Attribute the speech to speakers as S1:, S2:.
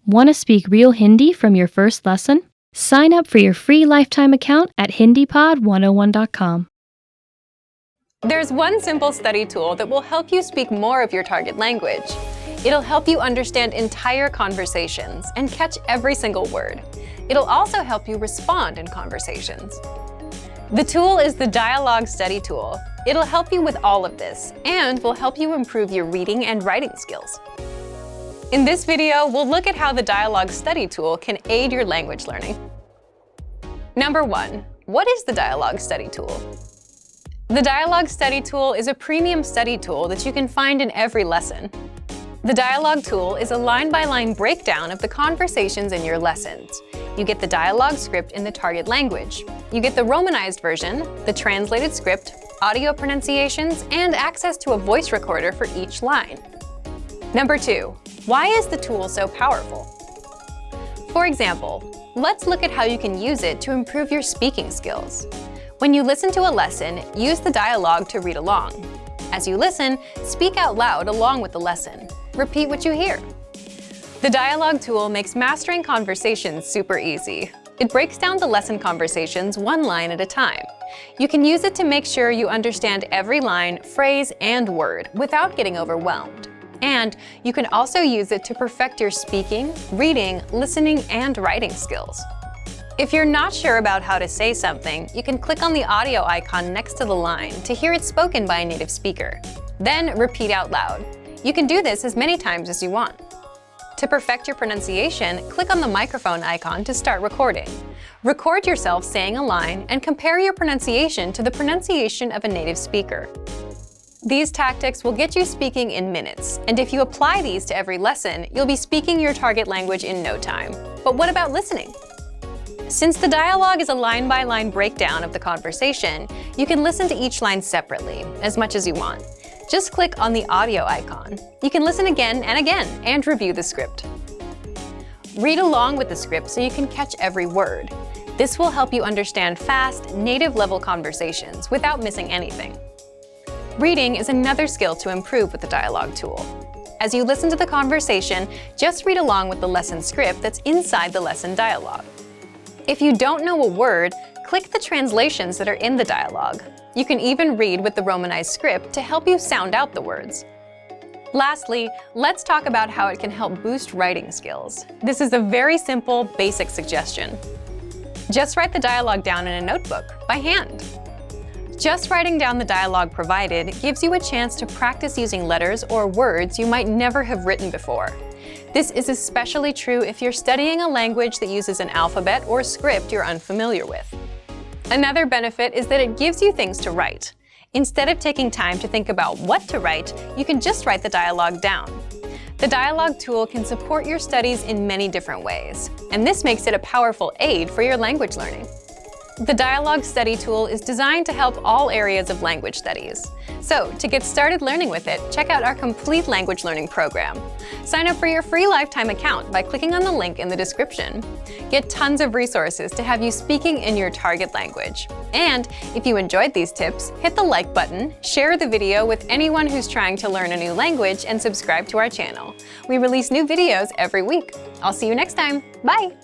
S1: Want to speak real Hindi from your first lesson? Sign up for your free lifetime account at HindiPod101.com.
S2: There's one simple study tool that will help you speak more of your target language. It'll help you understand entire conversations and catch every single word. It'll also help you respond in conversations. The tool is the Dialog study tool. It'll help you with all of this and will help you improve your reading and writing skills. In this video, we'll look at how the Dialog study tool can aid your language learning. Number 1. What is the Dialog study tool? The Dialog study tool is a premium study tool that you can find in every lesson. The Dialog tool is a line-by-line breakdown of the conversations in your lessons. You get the dialogue script in the target language. You get the Romanized version, the translated script, audio pronunciations, and access to a voice recorder for each line. Number 2. Why is the tool so powerful? For example, let's look at how you can use it to improve your speaking skills. When you listen to a lesson, use the dialogue to read along. As you listen, speak out loud along with the lesson. Repeat what you hear. The Dialog tool makes mastering conversations super easy. It breaks down the lesson conversations one line at a time. You can use it to make sure you understand every line, phrase, and word without getting overwhelmed. And you can also use it to perfect your speaking, reading, listening, and writing skills. If you're not sure about how to say something, you can click on the audio icon next to the line to hear it spoken by a native speaker. Then repeat out loud. You can do this as many times as you want. To perfect your pronunciation, click on the microphone icon to start recording. Record yourself saying a line and compare your pronunciation to the pronunciation of a native speaker. These tactics will get you speaking in minutes, and if you apply these to every lesson, you'll be speaking your target language in no time. But what about listening? Since the dialogue is a line-by-line breakdown of the conversation, you can listen to each line separately, as much as you want. Just click on the audio icon. You can listen again and review the script. Read along with the script so you can catch every word. This will help you understand fast, native-level conversations without missing anything. Reading is another skill to improve with the Dialog tool. As you listen to the conversation, just read along with the lesson script that's inside the lesson dialogue. If you don't know a word, click the translations that are in the dialogue. You can even read with the Romanized script to help you sound out the words. Lastly, let's talk about how it can help boost writing skills. This is a very simple, basic suggestion. Just write the dialogue down in a notebook, by hand. Just writing down the dialogue provided gives you a chance to practice using letters or words you might never have written before. This is especially true if you're studying a language that uses an alphabet or script you're unfamiliar with. Another benefit is that it gives you things to write. Instead of taking time to think about what to write, you can just write the dialogue down. The Dialog tool can support your studies in many different ways, and this makes it a powerful aid for your language learning. The Dialog study tool is designed to help all areas of language studies. So, to get started learning with it, check out our complete language learning program. Sign up for your free lifetime account by clicking on the link in the description. Get tons of resources to have you speaking in your target language. And if you enjoyed these tips, hit the like button, share the video with anyone who's trying to learn a new language, and subscribe to our channel. We release new videos every week. I'll see you next time. Bye!